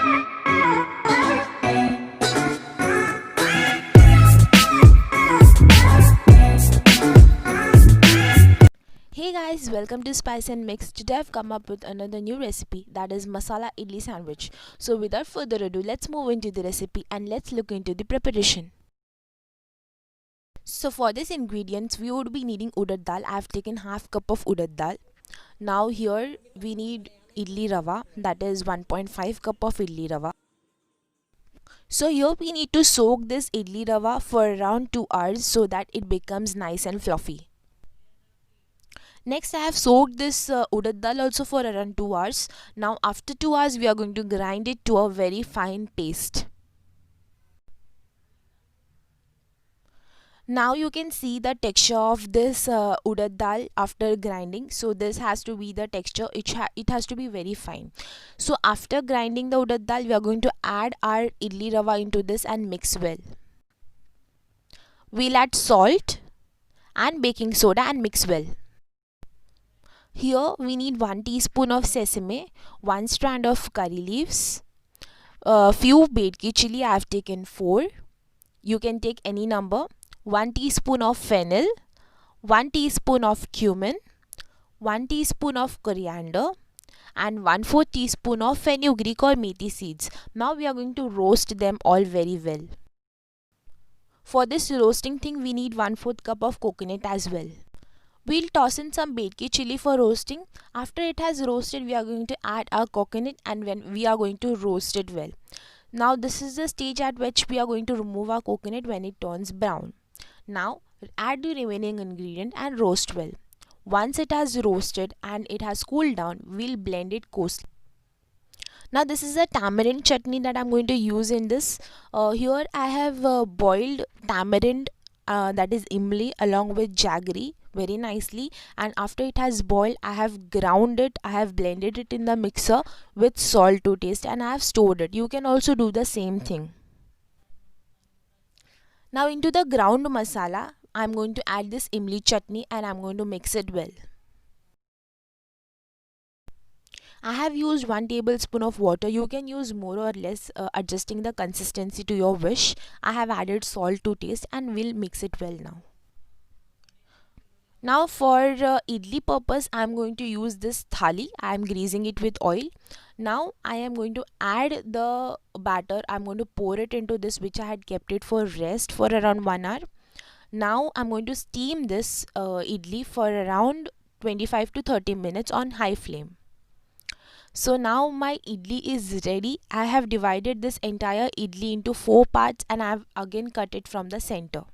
Hey guys, welcome to Spice and Mix. Today I've come up with another new recipe, that is masala idli sandwich. So without further ado, let's move into the recipe and let's look into the preparation. So for this ingredients, we would be needing urad dal. I have taken half cup of urad dal. Now here we need idli rava, that is 1.5 cup of idli rava. So here we need to soak this idli rava for around 2 hours so that it becomes nice and fluffy. Next, I have soaked this urad dal also for around 2 hours. Now after 2 hours, we are going to grind it to a very fine paste. Now you can see the texture of this urad dal after grinding. So this has to be the texture. It has to be very fine. So after grinding the urad dal, we are going to add our idli rava into this and mix well. We'll add salt and baking soda and mix well. Here we need 1 teaspoon of sesame, 1 strand of curry leaves, a few bedki chili. I have taken 4. You can take any number. 1 teaspoon of fennel, 1 teaspoon of cumin, 1 teaspoon of coriander, and 1/4 teaspoon of fenugreek or methi seeds. Now we are going to roast them all very well. For this roasting thing, we need 1/4 cup of coconut as well. We'll toss in some bedki chili for roasting. After it has roasted, we are going to add our coconut and when we are going to roast it well. Now this is the stage at which we are going to remove our coconut when it turns brown. Now add the remaining ingredient and roast well. Once it has roasted and it has cooled down, we'll blend it coarsely. Now this is a tamarind chutney that I'm going to use in this. Here I have boiled tamarind, that is imli, along with jaggery very nicely, and after it has boiled, I have ground it, I have blended it in the mixer with salt to taste, and I have stored it. You can also do the same thing. Now into the ground masala, I'm going to add this imli chutney and I'm going to mix it well. I have used 1 tablespoon of water. You can use more or less, adjusting the consistency to your wish. I have added salt to taste and we'll mix it well now. Now for idli purpose, I am going to use this thali. I am greasing it with oil. Now I am going to add the batter. I am going to pour it into this, which I had kept it for rest for around 1 hour. Now I am going to steam this idli for around 25 to 30 minutes on high flame. So now my idli is ready. I have divided this entire idli into 4 parts and I have again cut it from the center.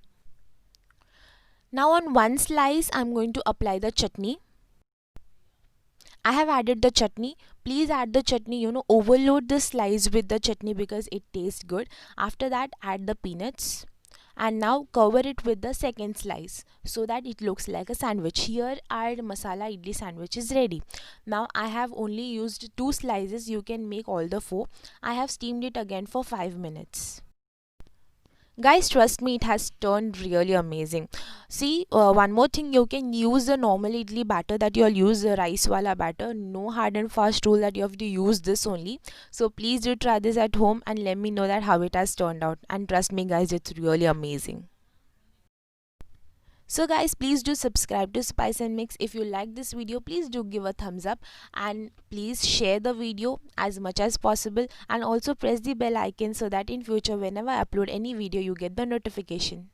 Now on one slice, I'm going to apply the chutney. I have added the chutney. Please add the chutney, overload the slice with the chutney because it tastes good. After that, add the peanuts. And now cover it with the second slice so that it looks like a sandwich. Here our masala idli sandwich is ready. Now I have only used 2 slices. You can make all the 4. I have steamed it again for 5 minutes. Guys, trust me, it has turned really amazing. See, one more thing, you can use the normal idli batter that you'll use, the rice wala batter. No hard and fast rule that you have to use this only. So please do try this at home and let me know that how it has turned out. And trust me guys, it's really amazing. So guys, please do subscribe to Spice and Mix. If you like this video, please do give a thumbs up and please share the video as much as possible, and also press the bell icon so that in future whenever I upload any video you get the notification.